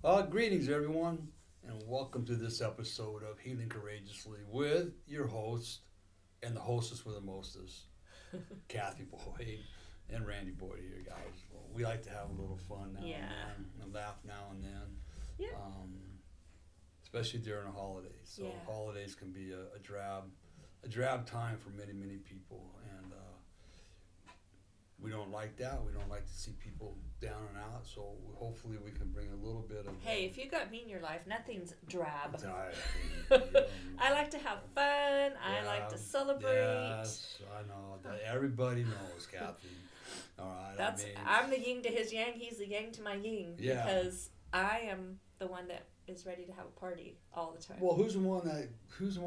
Greetings, everyone, and welcome to this episode of Healing Courageously with your host and the hostess with the mostest, Cathy Boyd and Randy Boyd here, guys. Well, we like to have a little fun now Yeah. and then, and laugh now and then, Yeah. especially during the holidays. So Yeah. holidays can be a drab time for many, many people, and we don't like that. We don't like to see people down and out. So hopefully we can bring a little bit of. Hey, if you got me in your life, nothing's drab. I I like to have fun. I like to celebrate. Yes, I know. Everybody knows, Cathy. All right. That's I'm the yin to his yang. He's the yang to my yin. Yeah. Because I am the one that is ready to have a party all the time. Well, who's the one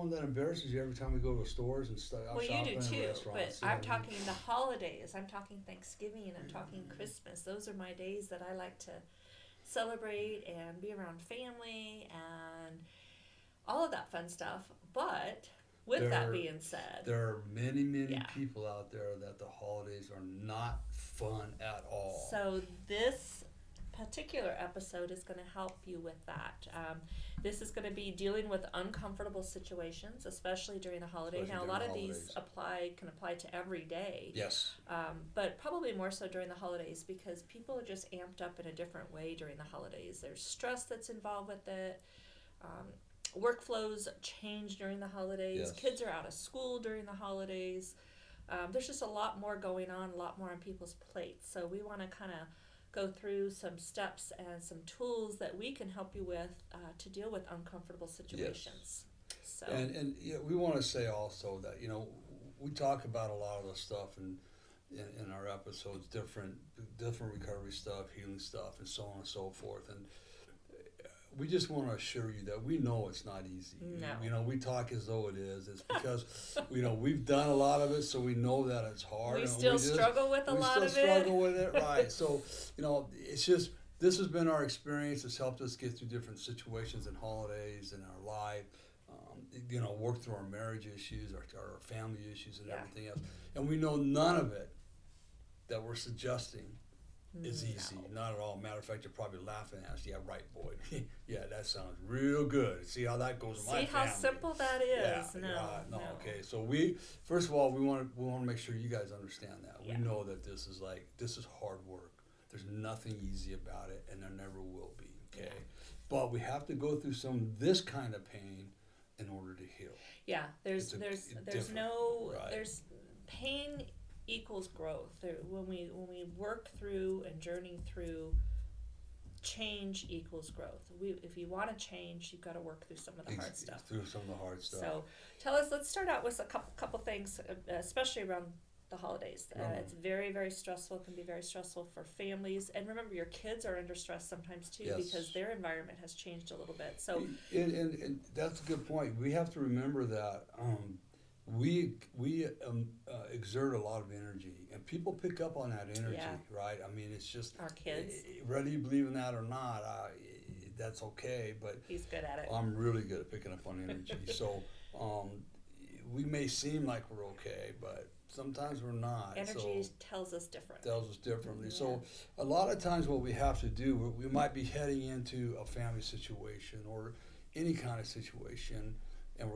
that embarrasses you every time we go to stores and stuff? Well, you do too, but I'm talking the holidays. I'm talking Thanksgiving and I'm talking Christmas. Those are my days that I like to celebrate and be around family and all of that fun stuff. But with that being said, there are many Yeah. people out there that the holidays are not fun at all. so this particular episode is going to help you with that. This is going to be dealing with uncomfortable situations, especially during the holiday. Especially Now, a during lot of the these holidays. can apply to every day. Yes. But probably more so during the holidays because people are just amped up in a different way during the holidays. There's stress that's involved with it. Workflows change during the holidays. Yes. Kids are out of school during the holidays. There's just a lot more going on, a lot more on people's plates. So we want to kind of go through some steps and some tools that we can help you with to deal with uncomfortable situations. So And we want to say also that we talk about a lot of the stuff in our episodes, different recovery stuff, healing stuff, and so on and so forth. And we just want to assure you that we know it's not easy. No. We talk as though it is. It's because we've done a lot of it, so we know that it's hard. we still struggle with a lot of it. We still struggle with it, right? So it's just this has been our experience. It's helped us get through different situations and holidays in our life. Work through our marriage issues, our family issues, and everything else. And we know none of it that we're suggesting is easy. No. Not at all. Matter of fact, you're probably laughing at us. Yeah, right, Boyd. Yeah, that sounds real good. See how that goes in my family. See how simple that is. Yeah, No. Okay, so first of all, we want to make sure you guys understand that. Yeah. We know that this is hard work. There's nothing easy about it, and there never will be. Okay, but we have to go through this kind of pain in order to heal. Yeah, there's pain equals growth. When we work through and journey through, change equals growth. If you want to change, you've got to work through some of the hard stuff. Through some of the hard stuff. So let's start out with a couple things, especially around the holidays. It's very, very stressful. It can be very stressful for families. And remember, your kids are under stress sometimes too because their environment has changed a little bit. So and that's a good point. We have to remember that we exert a lot of energy, and people pick up on that energy, right? I mean, it's just our kids. Whether you believe in that or not, that's okay. But he's good at it. I'm really good at picking up on energy. So we may seem like we're okay, but sometimes we're not. Energy tells us differently. Yeah. So a lot of times what we have to do, we might be heading into a family situation or any kind of situation, and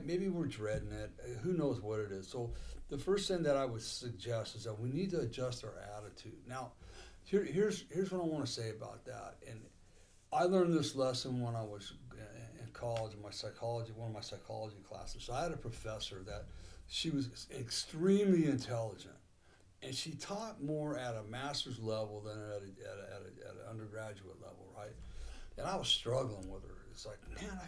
maybe we're dreading it. Who knows what it is? So the first thing that I would suggest is that we need to adjust our attitude. Now, here's what I want to say about that. And I learned this lesson when I was in college in one of my psychology classes. So I had a professor that she was extremely intelligent, and she taught more at a master's level than at an undergraduate level, right? And I was struggling with her. It's like, man,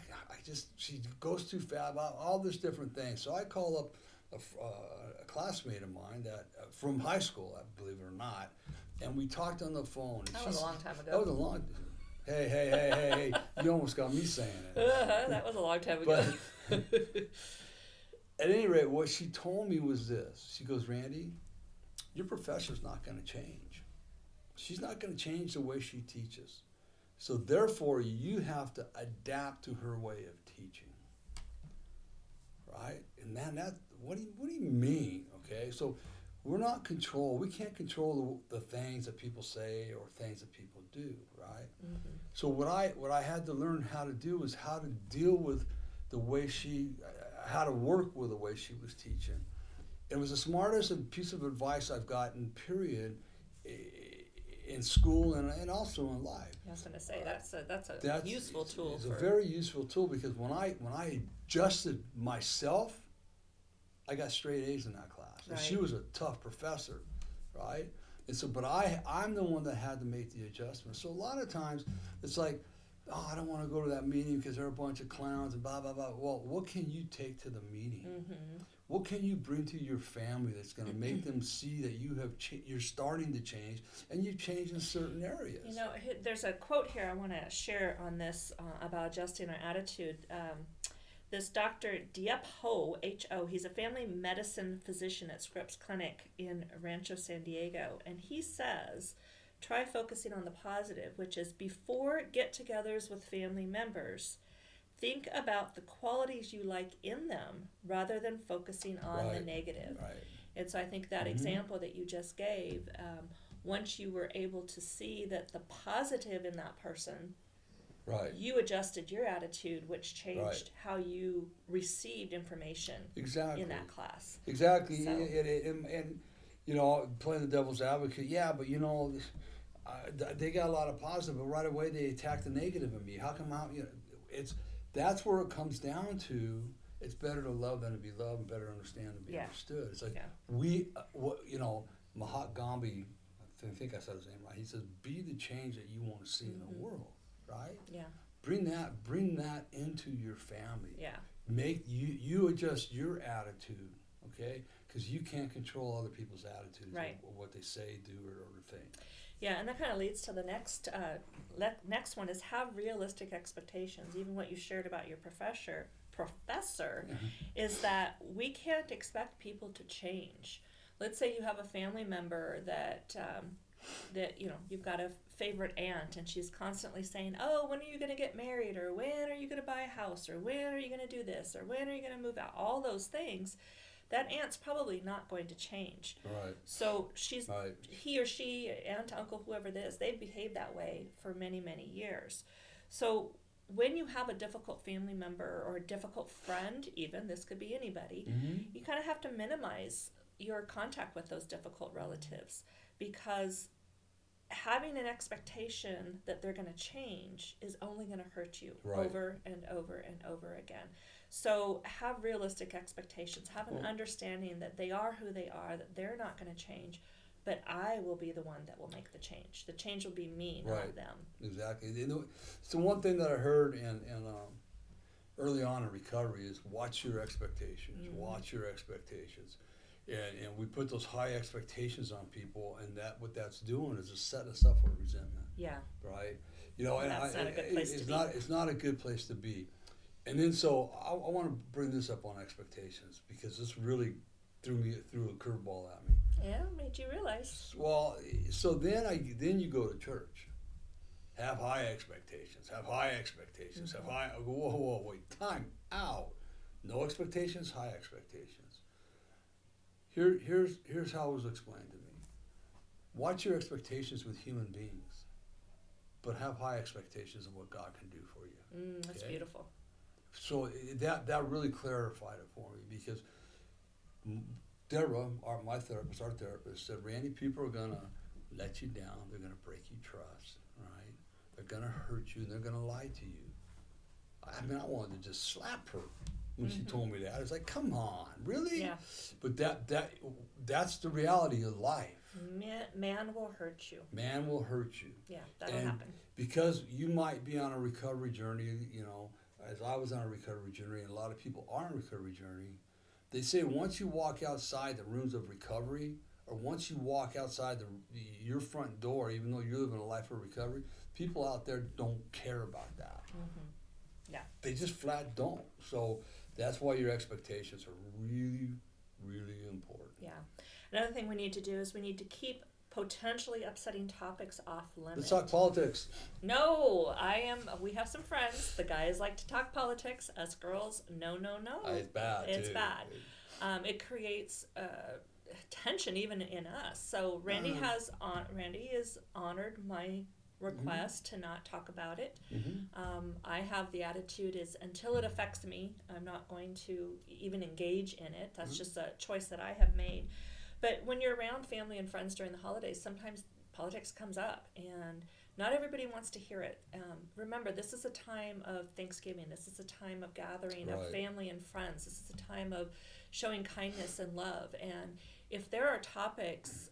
she goes too fast about all this different things. So I call up a classmate of mine that from high school, I believe it or not, and we talked on the phone. That was a long time ago. That was a long. Hey! You almost got me saying it. That was a long time ago. But at any rate, what she told me was this. She goes, Randy, your professor's not going to change. She's not going to change the way she teaches. So therefore, you have to adapt to her way of teaching. Right? And man, what do you mean? Okay, so we're not control. We can't control the things that people say or things that people do, right? Mm-hmm. So what I had to learn how to do was how to deal with the way how to work with the way she was teaching. It was the smartest piece of advice I've gotten, period, in school and also in life. I was going to say that's a useful tool. It's a very useful tool, because when I adjusted myself, I got straight A's in that class. And she was a tough professor, right? And so, but I'm the one that had to make the adjustment. So a lot of times it's like, oh, I don't want to go to that meeting because they're a bunch of clowns and blah, blah, blah. Well, what can you take to the meeting? Mm-hmm. What can you bring to your family that's going to make them see that you're starting to change, and you've changed in certain areas? You know, there's a quote here I want to share on this about adjusting our attitude. This Dr. Diep Ho, H.O., he's a family medicine physician at Scripps Clinic in Rancho San Diego, and he says, try focusing on the positive, which is before get-togethers with family members, think about the qualities you like in them rather than focusing on the negative. Right. And so I think that example that you just gave, once you were able to see that the positive in that person, you adjusted your attitude, which changed how you received information in that class. Exactly. So. And, you know, playing the devil's advocate, but, you know, they got a lot of positive, but right away they attack the negative in me. How come that's where it comes down to. It's better to love than to be loved, and better to understand than to be understood. It's like Mahatma Gandhi, I think I said his name right. He says, "Be the change that you want to see in the world." Right? Yeah. Bring that into your family. Yeah. Make you adjust your attitude, okay? Because you can't control other people's attitudes, or what they say, do, or think. Yeah, and that kind of leads to the next one is have realistic expectations. Even what you shared about your professor is that we can't expect people to change. Let's say you have a family member that you know, you've got a favorite aunt, and she's constantly saying, oh, when are you going to get married, or when are you going to buy a house, or when are you going to do this, or when are you going to move out, all those things. That aunt's probably not going to change. Right. So he or she, aunt, uncle, whoever it is, they've behaved that way for many, many years. So when you have a difficult family member or a difficult friend, even, this could be anybody, you kind of have to minimize your contact with those difficult relatives, because having an expectation that they're going to change is only going to hurt you over and over and over again. So have realistic expectations. Have an understanding that they are who they are, that they're not going to change, but I will be the one that will make the change. The change will be me, not them. Exactly. You know, so one thing that I heard in early on in recovery is watch your expectations. Watch your expectations. And we put those high expectations on people, and what that's doing is just setting us up for resentment. Yeah. Right? You know, that's not a good place to be. It's not a good place to be. And then so I want to bring this up on expectations, because this really threw a curveball at me. Yeah, made you realize. Well, so then you go to church. Have high expectations. Have high expectations. Have high. Whoa, wait, time out. No expectations, high expectations. Here's how it was explained to me. Watch your expectations with human beings, but have high expectations of what God can do for you. That's beautiful. So that really clarified it for me, because Deborah, our therapist, said, Randy, people are going to let you down. They're going to break your trust, right? They're going to hurt you, and they're going to lie to you. I mean, I wanted to just slap her when she told me that. I was like, come on, really? Yeah. But that's the reality of life. Man will hurt you. Man will hurt you. Yeah, that'll happen. Because you might be on a recovery journey, you know, as I was on a recovery journey, and a lot of people are on a recovery journey, they say once you walk outside the rooms of recovery, or once you walk outside your front door, even though you're living a life of recovery, people out there don't care about that. Yeah. They just flat don't. So that's why your expectations are really, really important. Yeah. Another thing we need to do is we need to keep potentially upsetting topics off limit. Let's talk politics. No, we have some friends. The guys like to talk politics. Us girls, no. It's bad. It's bad. It creates tension even in us. So Randy has honored my request to not talk about it. Mm-hmm. I have the attitude is until it affects me, I'm not going to even engage in it. That's just a choice that I have made. But when you're around family and friends during the holidays, sometimes politics comes up, and not everybody wants to hear it. Remember, this is a time of Thanksgiving. This is a time of gathering of family and friends. This is a time of showing kindness and love. And if there are topics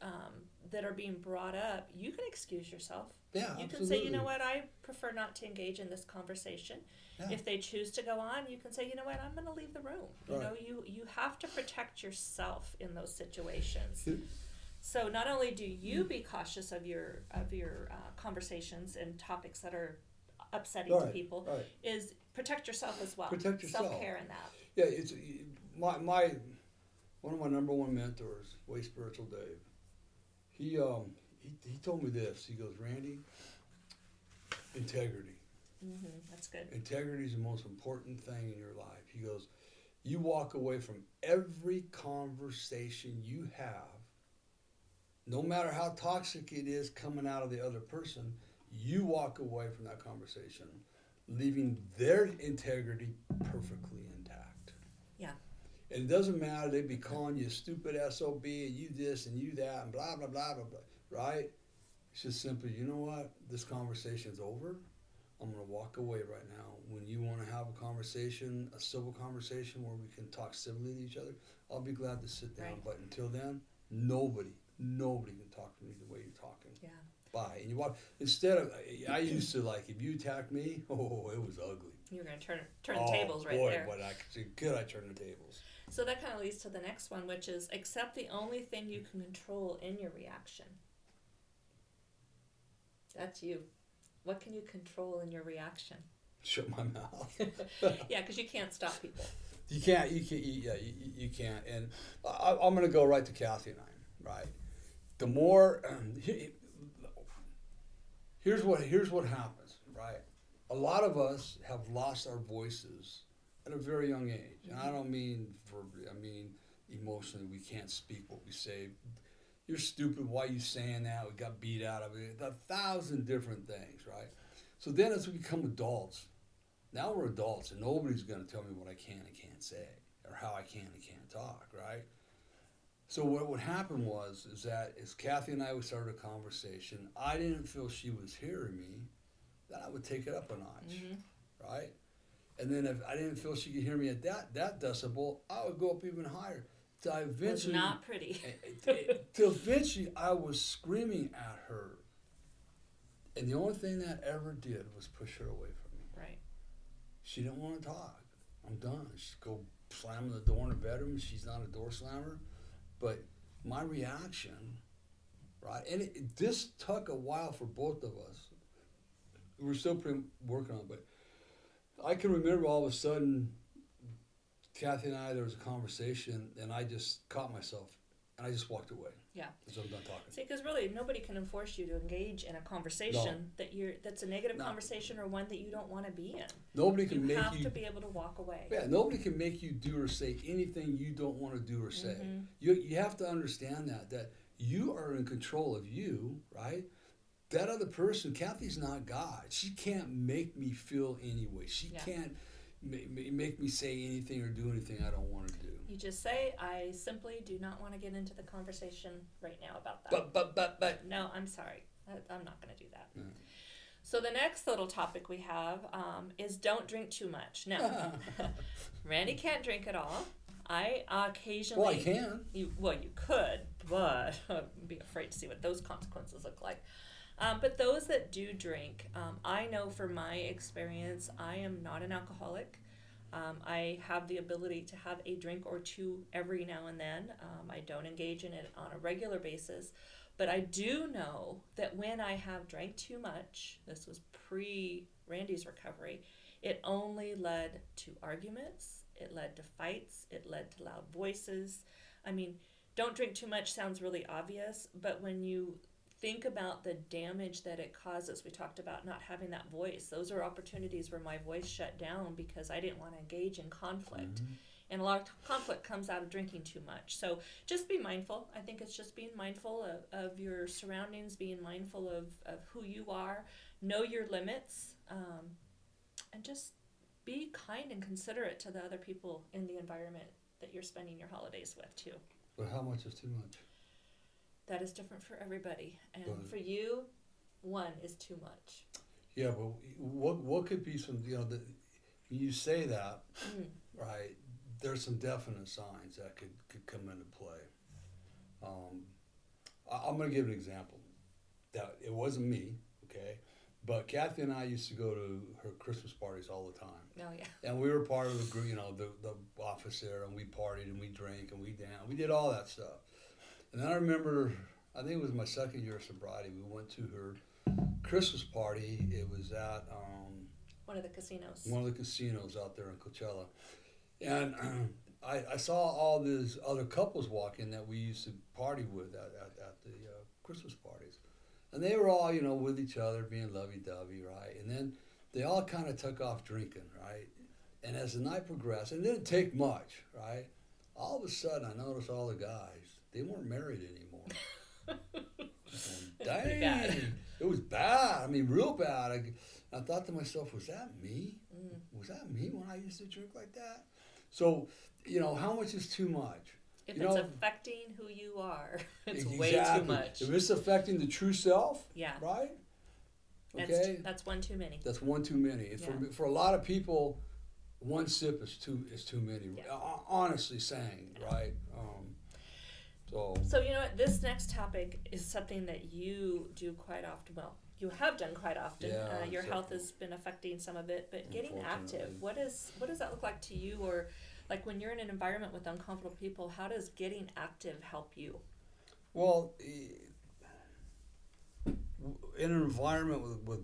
that are being brought up, you can excuse yourself. Yeah, you absolutely. can say, you know what, I prefer not to engage in this conversation. Yeah. If they choose to go on, you can say, you know what, I'm going to leave the room. You know, you have to protect yourself in those situations. So not only do you be cautious of your conversations and topics that are upsetting to people, is protect yourself as well. Protect yourself. Self-care in that. Yeah, it's my one of my number one mentors, Way Spiritual Dave. He told me this. He goes, Randy, integrity. That's good. Integrity is the most important thing in your life. He goes, you walk away from every conversation you have, no matter how toxic it is coming out of the other person, you walk away from that conversation, leaving their integrity perfectly intact. Yeah. And it doesn't matter, they be calling you stupid SOB, and you this and you that, and blah, blah, blah, blah, blah, right? It's just simply, you know what? This conversation's over. I'm going to walk away right now. When you want to have a conversation, a civil conversation where we can talk civilly to each other, I'll be glad to sit down. But until then, nobody can talk to me the way you're talking. Yeah. Bye. And you walk, instead of, I used to like, if you attacked me, it was ugly. You were going to turn the tables right there. Boy, could I turn the tables. So that kind of leads to the next one, which is accept the only thing you can control in your reaction. That's you. What can you control in your reaction? Shut my mouth. Yeah, because you can't stop people. You can't. You can't. And I'm going to go right to Cathy and I. Right. The more here's what happens. Right. A lot of us have lost our voices at a very young age, and I don't mean verbally. I mean emotionally. We can't speak what we say. You're stupid. Why are you saying that? We got beat out of it. 1,000 different things, right? So then as we become adults, now we're adults, and nobody's going to tell me what I can and can't say or how I can and can't talk, right? So what would happen is that as Cathy and I would start a conversation, I didn't feel she was hearing me, then I would take it up a notch, right? And then if I didn't feel she could hear me at that decibel, I would go up even higher. It's not pretty. Till eventually I was screaming at her. And the only thing that ever did was push her away from me. Right. She didn't want to talk. I'm done. She'd go slam the door in the bedroom. She's not a door slammer. But my reaction, right, and this took a while for both of us. We're still working on it, but I can remember all of a sudden, Cathy and I, there was a conversation, and I just caught myself, and I just walked away. Yeah. Because I'm done talking. See, because really, nobody can enforce you to engage in a conversation that's a negative conversation or one that you don't want to be in. Nobody can make you... You have to be able to walk away. Yeah, nobody can make you do or say anything you don't want to do or say. You have to understand that you are in control of you, right? That other person, Cathy's not God. She can't make me feel any way. She can't make me say anything or do anything I don't want to do. You just say, I simply do not want to get into the conversation right now about that. But. No, I'm sorry. I'm not going to do that. No. So the next little topic we have is don't drink too much. Now, Randy can't drink at all. I occasionally... Well, I can. You could, but I'd be afraid to see what those consequences look like. But those that do drink, I know from my experience, I am not an alcoholic. I have the ability to have a drink or two every now and then. I don't engage in it on a regular basis. But I do know that when I have drank too much, this was pre-Randy's recovery, it only led to arguments. It led to fights. It led to loud voices. I mean, don't drink too much sounds really obvious, but when you think about the damage that it causes, we talked about not having that voice. Those are opportunities where my voice shut down because I didn't want to engage in conflict. And a lot of conflict comes out of drinking too much. So just be mindful. I think it's just being mindful of your surroundings, being mindful of who you are, know your limits, and just be kind and considerate to the other people in the environment that you're spending your holidays with too. But how much is too much? That is different for everybody. And for you, one is too much. Yeah, but what could be some, when you say that, right, there's some definite signs that could come into play. I'm going to give an example. That it wasn't me, okay? But Cathy and I used to go to her Christmas parties all the time. Oh, yeah. And we were part of the group, the office there, and we partied and we drank and we danced. We did all that stuff. And then I remember, I think it was my second year of sobriety, we went to her Christmas party. It was at one of the casinos. One of the casinos out there in Coachella. And I saw all these other couples walking that we used to party with at the Christmas parties. And they were all, with each other, being lovey-dovey, right? And then they all kind of took off drinking, right? And as the night progressed, and it didn't take much, right? All of a sudden, I noticed all the guys, they weren't married anymore. Dang, it was bad. I mean, real bad. I thought to myself, was that me? Was that me when I used to drink like that? So, how much is too much? If it's affecting who you are, it's exactly. Way too much. If it's affecting the true self, yeah, right? Okay, that's one too many. That's one too many. Yeah. For a lot of people, one sip is too many. Yeah. Honestly saying, right? So you know what? This next topic is something that you do quite often. Well, you have done quite often. Yeah, your health has been affecting some of it, but getting active. What does that look like to you? Or like when you're in an environment with uncomfortable people, how does getting active help you? Well, in an environment with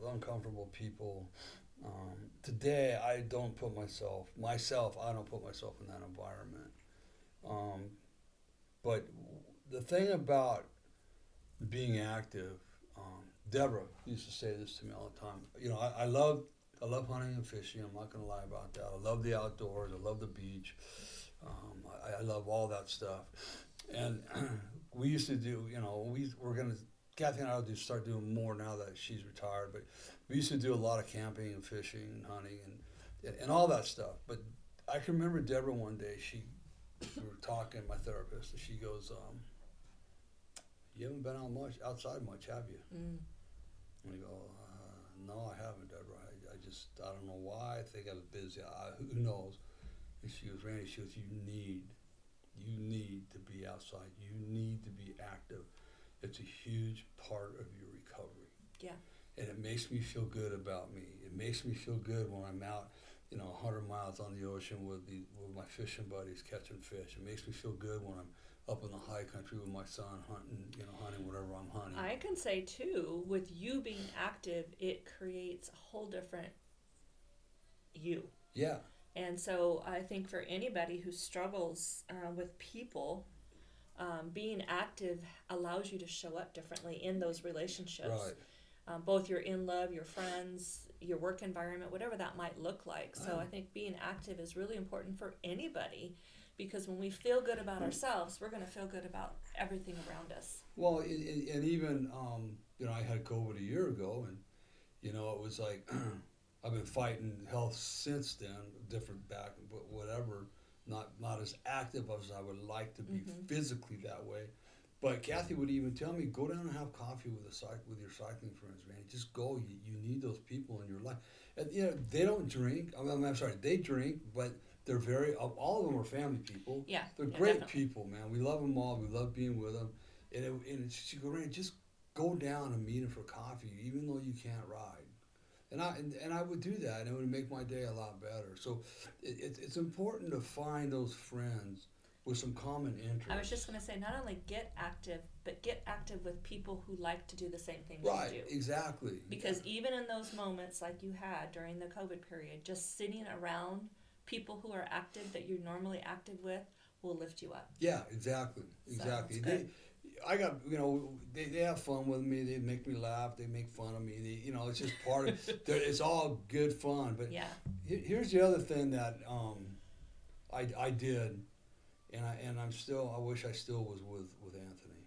uncomfortable people, today I don't put myself in that environment. But the thing about being active, Deborah used to say this to me all the time. I love hunting and fishing. I'm not going to lie about that. I love the outdoors. I love the beach. I love all that stuff. And we used to do, Cathy and I will start doing more now that she's retired, but we used to do a lot of camping and fishing and hunting and all that stuff. But I can remember Deborah one day, we were talking, my therapist, and she goes, you haven't been outside much, have you? And I go, no, I haven't, Deborah. I don't know why. I think I was busy. Who knows? And she goes, Randy, you need to be outside. You need to be active. It's a huge part of your recovery. Yeah. And it makes me feel good about me. It makes me feel good when I'm out, 100 miles on the ocean with my fishing buddies catching fish. It makes me feel good when I'm up in the high country with my son hunting whatever I'm hunting. I can say too, with you being active, it creates a whole different you. Yeah. And so I think for anybody who struggles with people, being active allows you to show up differently in those relationships. Right. Both your in-love, your friends, your work environment, whatever that might look like. So I think being active is really important for anybody, because when we feel good about ourselves, we're going to feel good about everything around us. Well, and even, I had COVID a year ago, and, it was like, I've been fighting health since then, different back, but whatever, not as active as I would like to be physically that way. But Cathy would even tell me, go down and have coffee with your cycling friends, man. Just go. You need those people in your life. And, they don't drink. I'm sorry, they drink, but they're all of them are family people. Yeah. They're great people, man. We love them all. We love being with them. And she go, Randy, just go down and meet them for coffee, even though you can't ride. And I would do that, and it would make my day a lot better. So it's important to find those friends with some common interests. I was just going to say, not only get active, but get active with people who like to do the same things right, you do. Right, exactly. Because even in those moments like you had during the COVID period, just sitting around people who are active that you're normally active with will lift you up. Yeah, exactly. I got, they have fun with me. They make me laugh. They make fun of me. It's just part of, it's all good fun. But yeah. Here's the other thing that I did, and I'm still. I wish I still was with Anthony.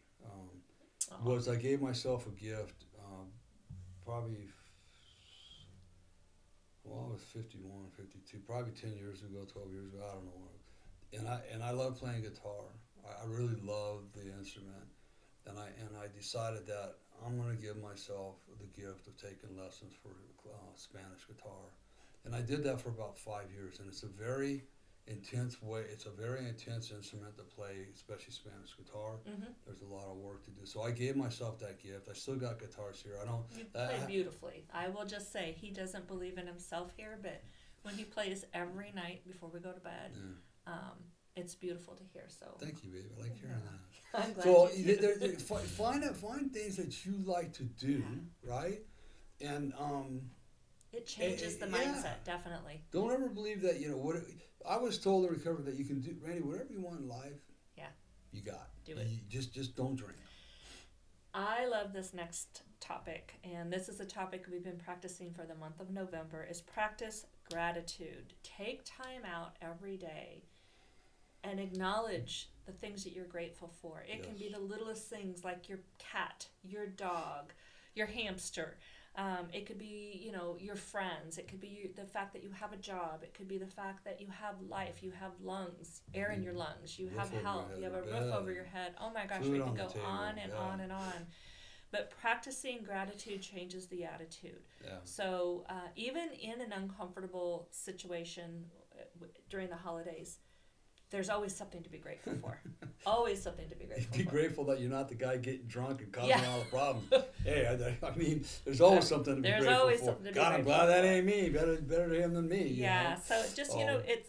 Was I gave myself a gift, probably. Well, I was 51, 52, probably 10 years ago, 12 years ago. I don't know. And I love playing guitar. I really love the instrument, and I decided that I'm going to give myself the gift of taking lessons for Spanish guitar, and I did that for about 5 years. And it's a very intense way. It's a very intense instrument to play, especially Spanish guitar. Mm-hmm. There's a lot of work to do. So I gave myself that gift. I still got guitars here. I don't. You play beautifully. I will just say he doesn't believe in himself here, but when he plays every night before we go to bed, it's beautiful to hear. So thank you, baby. I like hearing that. I'm glad So you do. find things that you like to do, right? And it changes the mindset, definitely. Don't ever believe that what I was told in recovery that you can do, Randy, whatever you want in life. Yeah. You got. Do it. You just don't drink. I love this next topic, and this is a topic we've been practicing for the month of November. Is practice gratitude. Take time out every day and acknowledge the things that you're grateful for. It can be the littlest things like your cat, your dog, your hamster. It could be, your friends. It could be the fact that you have a job. It could be the fact that you have life. You have lungs, air in your lungs. You have health. You have a roof over your head. Oh my gosh, we can go on and on and on. But practicing gratitude changes the attitude. Yeah. So even in an uncomfortable situation during the holidays, there's always something to be grateful for. Always something to be grateful for. Be grateful that you're not the guy getting drunk and causing all the problems. Hey, I mean, there's always something to be grateful for. There's always something to be God, I'm glad that ain't me. Better him than me. Yeah, so just, it's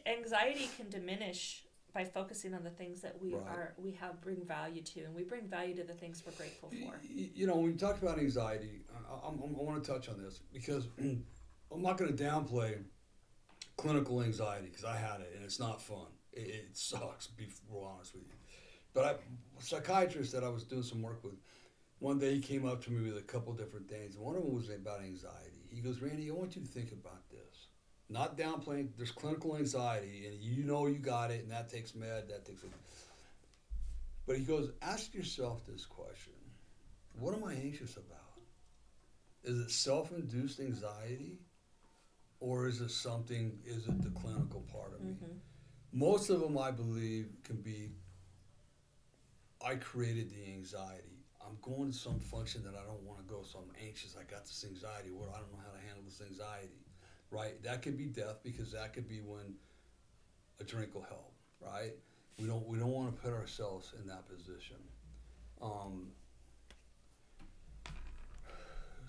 anxiety can diminish by focusing on the things that we bring value to, and we bring value to the things we're grateful for. When we talk about anxiety, I want to touch on this because I'm not going to downplay clinical anxiety because I had it and it's not fun. It sucks, to be real honest with you. But a psychiatrist that I was doing some work with, one day he came up to me with a couple different things. One of them was about anxiety. He goes, Randy, I want you to think about this. Not downplaying, there's clinical anxiety and you got it and that takes med, But he goes, ask yourself this question. What am I anxious about? Is it self-induced anxiety? Or is it the clinical part of me? Mm-hmm. Most of them, I believe, can be, I created the anxiety. I'm going to some function that I don't want to go, so I'm anxious. I got this anxiety. I don't know how to handle this anxiety, right? That could be death because that could be when a drink will help, right? We don't want to put ourselves in that position.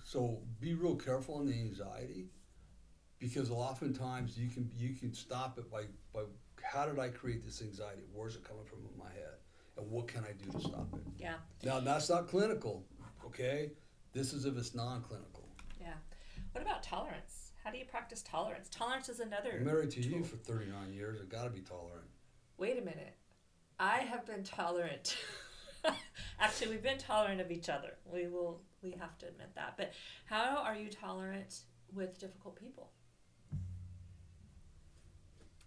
So be real careful on the anxiety. Because oftentimes you can stop it by how did I create this anxiety? Where's it coming from in my head? And what can I do to stop it? Yeah. Now, that's not clinical, okay? This is if it's non-clinical. Yeah. What about tolerance? How do you practice tolerance? Tolerance is another I'm married to tool. you for 39 years. I've got to be tolerant. Wait a minute. I have been tolerant. Actually, we've been tolerant of each other. We have to admit that. But how are you tolerant with difficult people?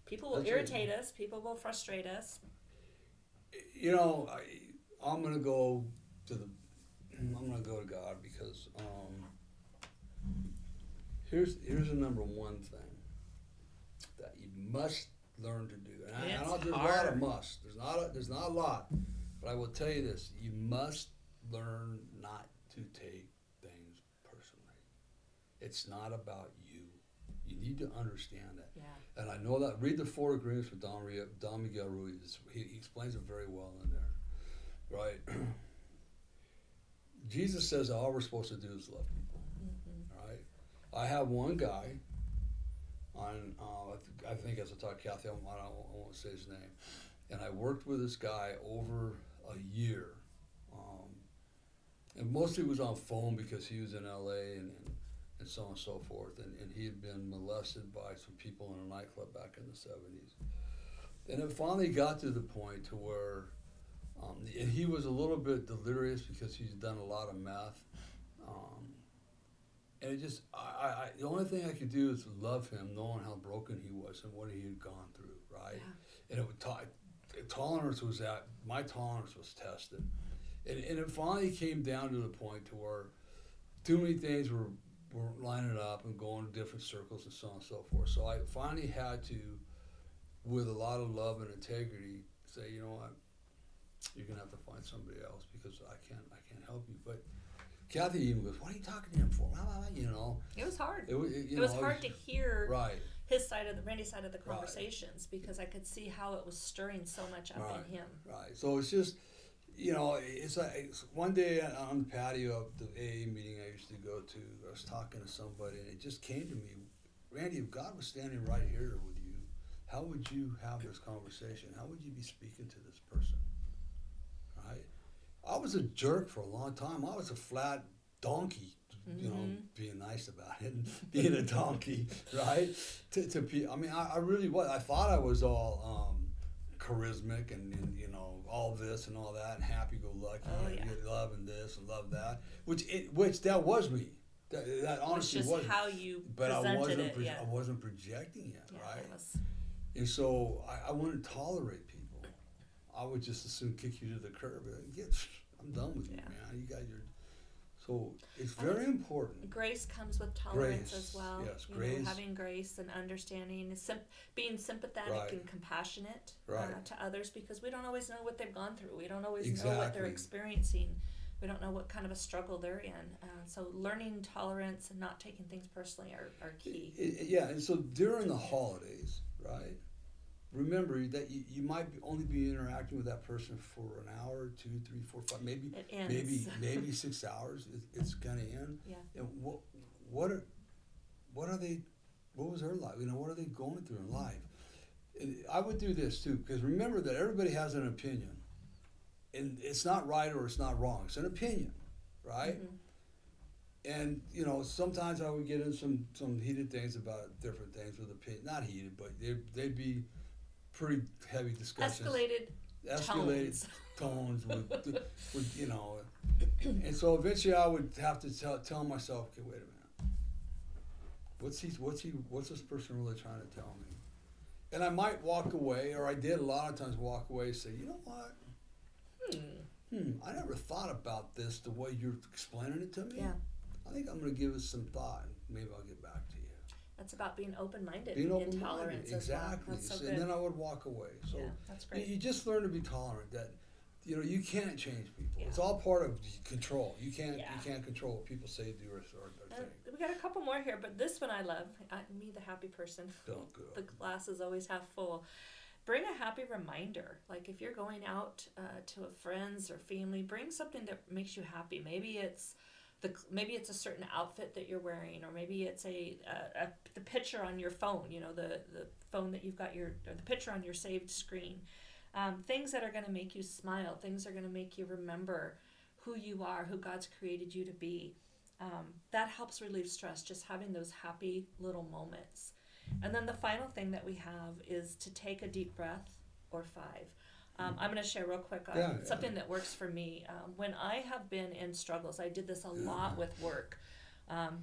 People will irritate us. People will frustrate us. I'm gonna go to God because here's the number one thing that you must learn to do. And I know there's a lot of must. There's not a lot, but I will tell you this: you must learn not to take things personally. It's not about you. You need to understand that. Yeah. And I know that. Read the 4 Agreements with Don Miguel Ruiz. He explains it very well in there, right? Jesus says all we're supposed to do is love people, right? I have one guy on, I think as I talk Cathy, I won't say his name, and I worked with this guy over a year, and mostly it was on phone because he was in L.A. and so on and so forth. And he had been molested by some people in a nightclub back in the 70s. And it finally got to the point to where, and he was a little bit delirious because he's done a lot of meth. And it just, the only thing I could do is love him, knowing how broken he was and what he had gone through, right? Yeah. And it would tolerance was my tolerance was tested. And it finally came down to the point to where too many things were lining up and going in different circles and so on and so forth. So I finally had to, with a lot of love and integrity, say, you know what, you're gonna have to find somebody else because I can't help you. But Cathy even goes, what are you talking to him for? You know. It was hard. It was hard to hear right. Randy's side of the conversations, right. Because I could see how it was stirring so much up right. in him. Right. So it's just, you know, it's like one day on the patio of the AA meeting I used to go to, I was talking to somebody and it just came to me, Randy, if God was standing right here with you, how would you have this conversation? How would you be speaking to this person? Right? I was a jerk for a long time. I was a flat donkey, you know, being nice about it, and being a donkey, right? I mean, I really was. I thought I was all charismatic and you know, all this and all that, and happy-go-lucky, and love and this and love that, which that was me. That honestly was. Just how you but presented it. I wasn't projecting it, right? Was... And so I wouldn't tolerate people. I would just as soon kick you to the curb. I'm done with you, man. You got your. So it's very important. Grace comes with tolerance as well. Yes, grace. Having grace and understanding, being sympathetic and compassionate to others, because we don't always know what they've gone through. We don't always know what they're experiencing. We don't know what kind of a struggle they're in. So learning tolerance and not taking things personally are key. And so during the holidays, right? Remember that you might only be interacting with that person for an hour, 2, 3, 4, 5, maybe 6 hours. It's gonna end. Yeah. And what was her life? You know, what are they going through in life? And I would do this too, because remember that everybody has an opinion, and it's not right or it's not wrong. It's an opinion, right? Mm-hmm. And you know, sometimes I would get in some heated things about different things with opinion. Not heated, but they'd be pretty heavy discussions. Escalated tones with you know, and so eventually I would have to tell myself, okay, wait a minute, what's this person really trying to tell me? And I might walk away, or I did a lot of times walk away and say, you know what, I never thought about this the way you're explaining it to me. Yeah. I think I'm going to give it some thought, and maybe I'll get back to you. That's about being open-minded and tolerance. Exactly. That's so good. And then I would walk away. So that's great. You just learn to be tolerant. That you know you can't change people. It's all part of control. You can't control what people say, do, or think. We got a couple more here, but this one I love. Me, the happy person. Don't go. The glass is always half full. Bring a happy reminder. Like if you're going out to a friend's or family, bring something that makes you happy. Maybe it's a certain outfit that you're wearing, or maybe it's the picture on your phone. You know, the phone that you've got or the picture on your saved screen. Things that are going to make you smile. Things that are going to make you remember who you are, who God's created you to be. That helps relieve stress. Just having those happy little moments. And then the final thing that we have is to take a deep breath, or 5. I'm going to share real quick something that works for me. When I have been in struggles, I did this a lot with work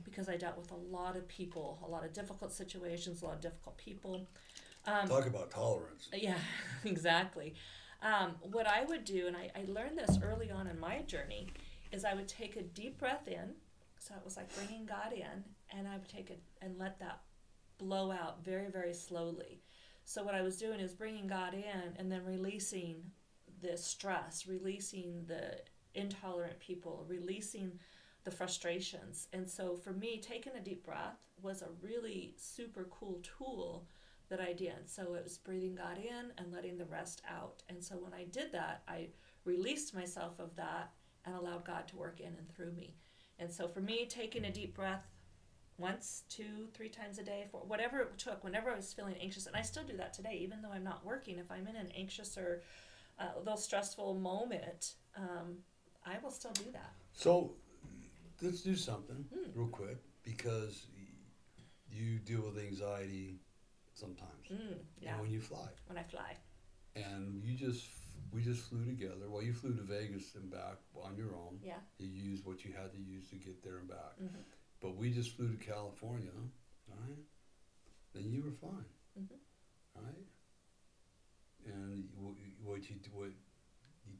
because I dealt with a lot of people, a lot of difficult situations, a lot of difficult people. Talk about tolerance. Yeah, exactly. What I would do, and I learned this early on in my journey, is I would take a deep breath in. So it was like bringing God in, and I would take it and let that blow out very, very slowly. So what I was doing is bringing God in and then releasing the stress, releasing the intolerant people, releasing the frustrations. And so for me, taking a deep breath was a really super cool tool that I did. So it was breathing God in and letting the rest out. And so when I did that, I released myself of that and allowed God to work in and through me. And so for me, taking a deep breath once, 2, 3 times a day, for whatever it took, whenever I was feeling anxious, and I still do that today, even though I'm not working. If I'm in an anxious or a little stressful moment, I will still do that. So let's do something real quick, because you deal with anxiety sometimes. Yeah. And when you fly. When I fly. And we just flew together. Well, you flew to Vegas and back on your own. Yeah. You used what you had to use to get there and back. Mm-hmm. but we just flew to California, right? Then you were fine, right? And what you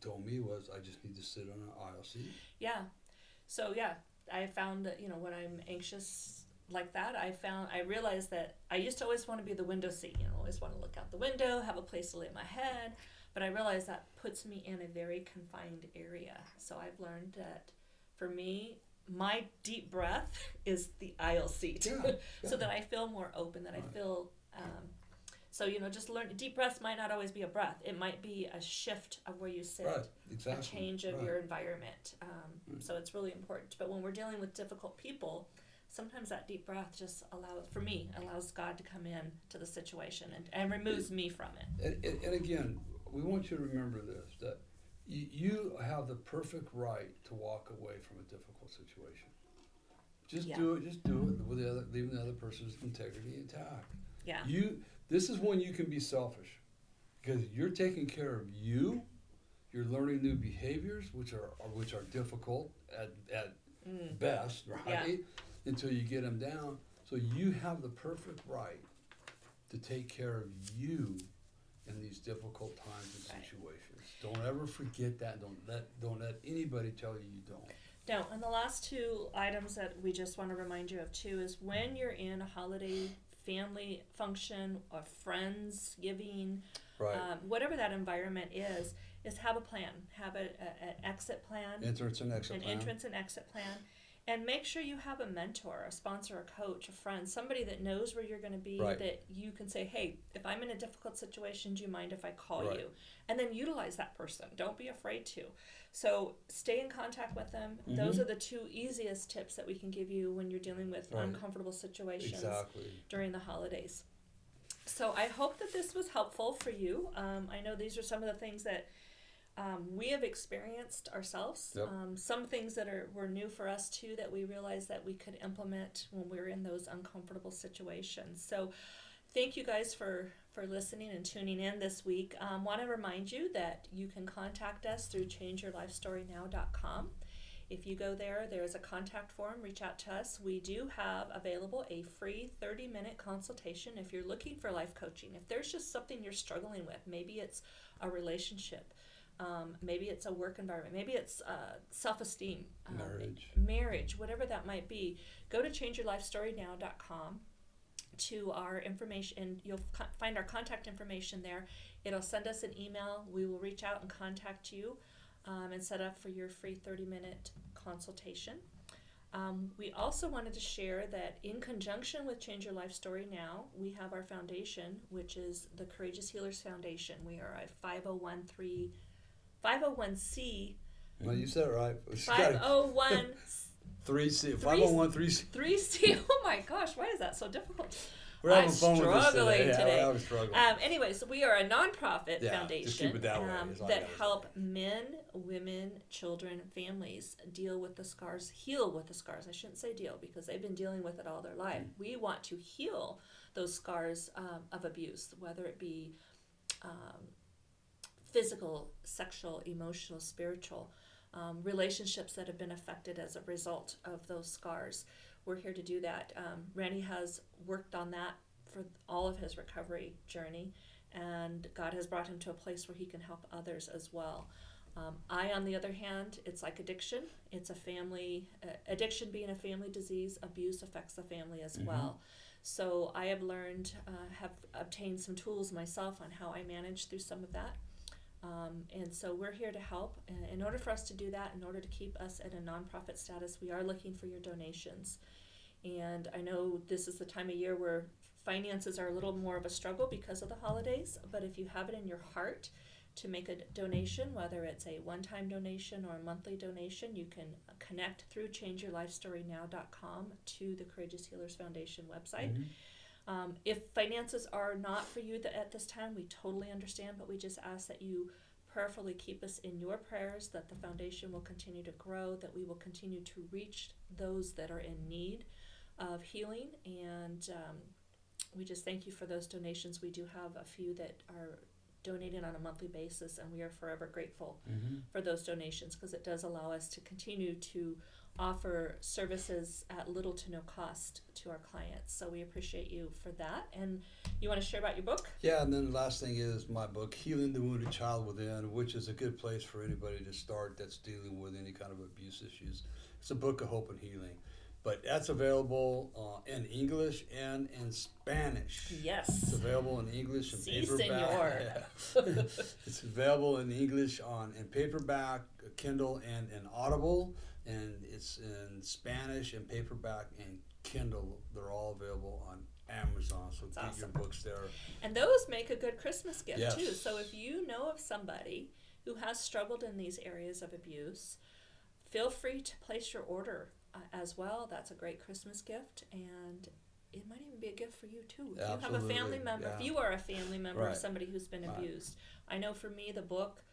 told me was, I just need to sit on an aisle seat. Yeah. So yeah, I found that, when I'm anxious like that, I realized that I used to always want to be the window seat, always want to look out the window, have a place to lay my head, but I realized that puts me in a very confined area. So I've learned that for me, my deep breath is the aisle seat. So that I feel more open, that I feel just learn. Deep breaths might not always be a breath. It might be a shift of where you sit, a change of your environment. So it's really important. But when we're dealing with difficult people, sometimes that deep breath just allows God to come in to the situation and removes me from it. And again, we want you to remember this, that you have the perfect right to walk away from a difficult situation. Just do it with leaving the other person's integrity intact. Yeah. This is when you can be selfish, because you're taking care of you. You're learning new behaviors, which are difficult at best, right? Yeah. Until you get them down. So you have the perfect right to take care of you in these difficult times and situations. Don't ever forget that. Don't let anybody tell you you don't. No, and the last two items that we just want to remind you of too is when you're in a holiday family function or friends giving, whatever that environment is have a plan, have an exit plan, entrance and exit plan, and make sure you have a mentor, a sponsor, a coach, a friend, somebody that knows where you're going to be, that you can say, hey, if I'm in a difficult situation, do you mind if I call you? And then utilize that person. Don't be afraid to. So stay in contact with them. Mm-hmm. Those are the two easiest tips that we can give you when you're dealing with uncomfortable situations during the holidays. So I hope that this was helpful for you. I know these are some of the things that we have experienced ourselves. Yep. Some things that were new for us too, that we realized that we could implement when we were in those uncomfortable situations. So thank you guys for listening and tuning in this week. Want to remind you that you can contact us through changeyourlifestorynow.com. If you go there's a contact form, reach out to us. We do have available a free 30-minute consultation if you're looking for life coaching. If there's just something you're struggling with, maybe it's a relationship, maybe it's a work environment, maybe it's self-esteem, marriage, whatever that might be, go to changeyourlifestorynow.com to our information, and you'll find our contact information there. It'll send us an email. We will reach out and contact you and set up for your free 30-minute consultation. We also wanted to share that in conjunction with Change Your Life Story Now, we have our foundation, which is the Courageous Healers Foundation. We are a 501c. Well, you said it right. 501 3C. 501c. 3C. Oh my gosh, why is that so difficult? We're having fun with this today. today. Yeah, we're struggling. Anyways, we are a nonprofit foundation just keep it that way. That help men, women, children, families heal with the scars. I shouldn't say deal, because they've been dealing with it all their life. We want to heal those scars of abuse, whether it be physical, sexual, emotional, spiritual, relationships that have been affected as a result of those scars. We're here to do that. Randy has worked on that for all of his recovery journey, and God has brought him to a place where he can help others as well. On the other hand, it's like addiction. It's a family, addiction being a family disease, abuse affects the family as well. So I have learned, have obtained some tools myself on how I manage through some of that. And so we're here to help. In order for us to do that, in order to keep us at a nonprofit status, we are looking for your donations. And I know this is the time of year where finances are a little more of a struggle because of the holidays, but if you have it in your heart to make a donation, whether it's a one-time donation or a monthly donation, you can connect through changeyourlifestorynow.com to the Courageous Healers Foundation website. If finances are not for you at this time, we totally understand, but we just ask that you prayerfully keep us in your prayers, that the foundation will continue to grow, that we will continue to reach those that are in need of healing, and we just thank you for those donations. We do have a few that are donating on a monthly basis, and we are forever grateful Mm-hmm. for those donations, because it does allow us to continue to offer services at little to no cost to our clients. So we appreciate you for that. And you want to share about your book? Yeah, and then the last thing is my book, Healing the Wounded Child Within, which is a good place for anybody to start that's dealing with any kind of abuse issues. It's a book of hope and healing. But that's available in English and in Spanish. Yes. It's available in English and Si, paperback. senor. Yeah. It's available in English in paperback, Kindle, and in Audible. And it's in Spanish and paperback and Kindle. They're all available on Amazon. So That's get awesome. your books there. And those make a good Christmas gift, Yes. too. So if you know of somebody who has struggled in these areas of abuse, feel free to place your order as well. That's a great Christmas gift, and it might even be a gift for you too. If you have a family member, if you are a family member of somebody who's been abused. I know for me, the book,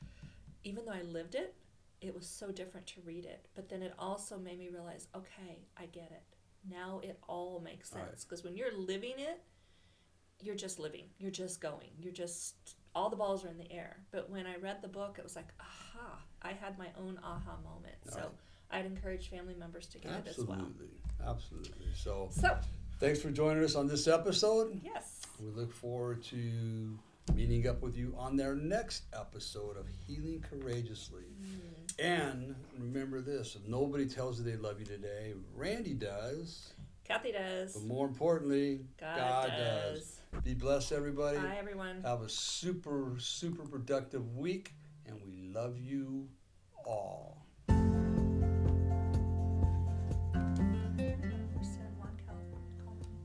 even though I lived it, it was so different to read it. But then it also made me realize, okay, I get it. Now it all makes sense. Because when you're living it, you're just living. You're just going. You're just, all the balls are in the air. But when I read the book, it was like, aha, I had my own aha moment. So I'd encourage family members to get it as well. Absolutely. So So, thanks for joining us on this episode. yes. We look forward to meeting up with you on their next episode of Healing Courageously. And remember this, if nobody tells you they love you today, Randy does. Cathy does. But more importantly, God does. Be blessed, everybody. Bye, everyone. Have a super, super productive week, and we love you all.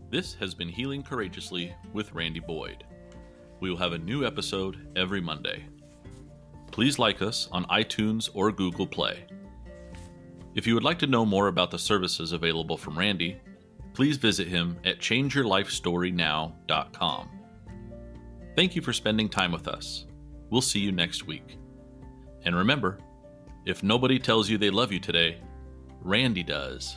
This has been Healing Courageously with Randy Boyd. We will have a new episode every Monday. Please like us on iTunes or Google Play. If you would like to know more about the services available from Randy, please visit him at changeyourlifestorynow.com. Thank you for spending time with us. We'll see you next week. And remember, if nobody tells you they love you today, Randy does.